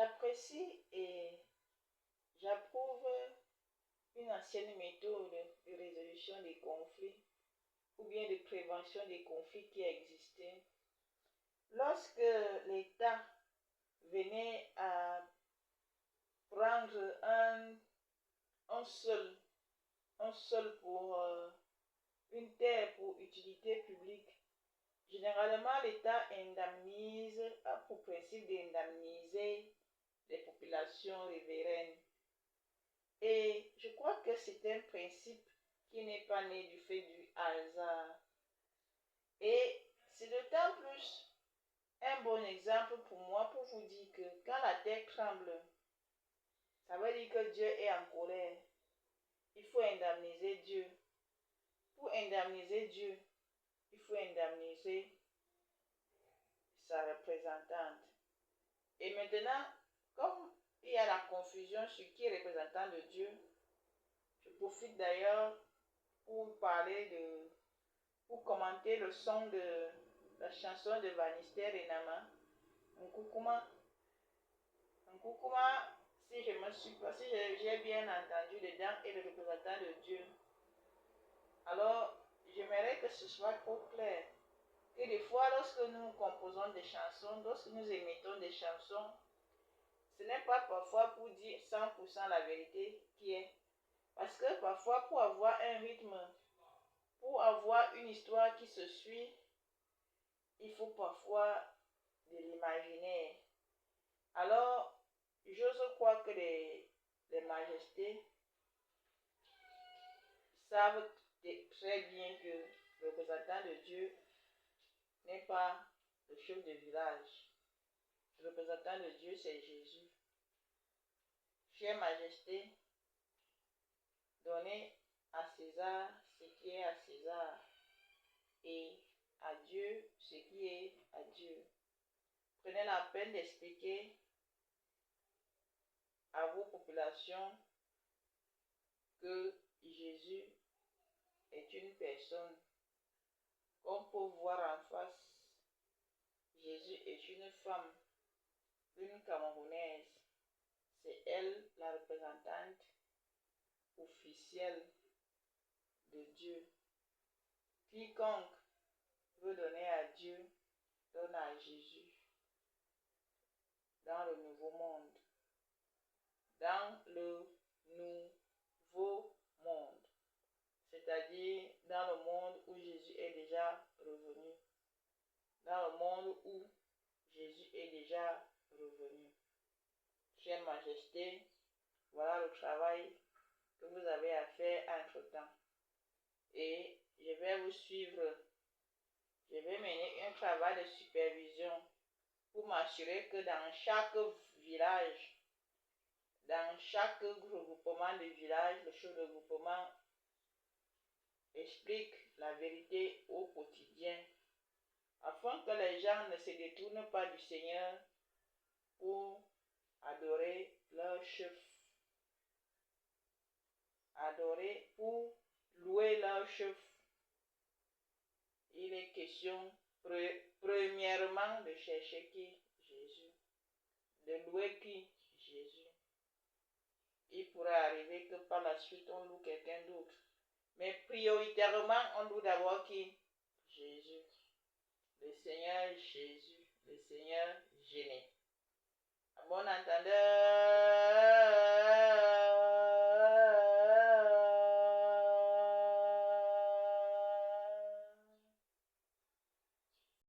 J'apprécie et j'approuve une ancienne méthode de résolution des conflits ou bien de prévention des conflits qui existaient. Lorsque l'État venait à prendre un sol pour une terre pour utilité publique, généralement l'État indemnise, a pour principe d'indemniser les populations riveraines. Et je crois que c'est un principe qui n'est pas né du fait du hasard. Et c'est d'autant plus un bon exemple pour moi pour vous dire que quand la terre tremble, ça veut dire que Dieu est en colère. Il faut indemniser Dieu. Pour indemniser Dieu, il faut indemniser sa représentante. Et maintenant, comme il y a la confusion sur qui est représentant de Dieu, je profite d'ailleurs pour pour commenter le son de la chanson de Vanister et Nama, Nkukuma. Nkukuma, si j'ai bien entendu dedans, est le représentant de Dieu. Alors, j'aimerais que ce soit trop clair. Que des fois, lorsque nous composons des chansons, lorsque nous émettons des chansons, ce n'est pas parfois pour dire 100% la vérité qui est. Parce que parfois, pour avoir un rythme, pour avoir une histoire qui se suit, il faut parfois de l'imaginaire. Alors, j'ose croire que les majestés savent très bien que le représentant de Dieu n'est pas le chef de village. Le représentant de Dieu, c'est Jésus. Chère Majesté, donnez à César ce qui est à César et à Dieu ce qui est à Dieu. Prenez la peine d'expliquer à vos populations que Jésus est une personne qu'on peut voir en face. Jésus est une femme, une Camerounaise. C'est elle la représentante officielle de Dieu. Quiconque veut donner à Dieu, donne à Jésus. Dans le nouveau monde. Dans le nouveau monde. C'est-à-dire dans le monde où Jésus est déjà revenu. Dans le monde où Jésus est déjà revenu. Chère Majesté, voilà le travail que vous avez à faire entre-temps. Et je vais vous suivre. Je vais mener un travail de supervision pour m'assurer que dans chaque village, dans chaque regroupement de village, le chef de regroupement explique la vérité au quotidien, afin que les gens ne se détournent pas du Seigneur pour adorer leur chef, adorer pour louer leur chef. Il est question premièrement de chercher qui? Jésus. De louer qui? Jésus. Il pourrait arriver que par la suite on loue quelqu'un d'autre. Mais prioritairement, on loue d'abord qui? Jésus. Le Seigneur Jésus. Le Seigneur Jésus.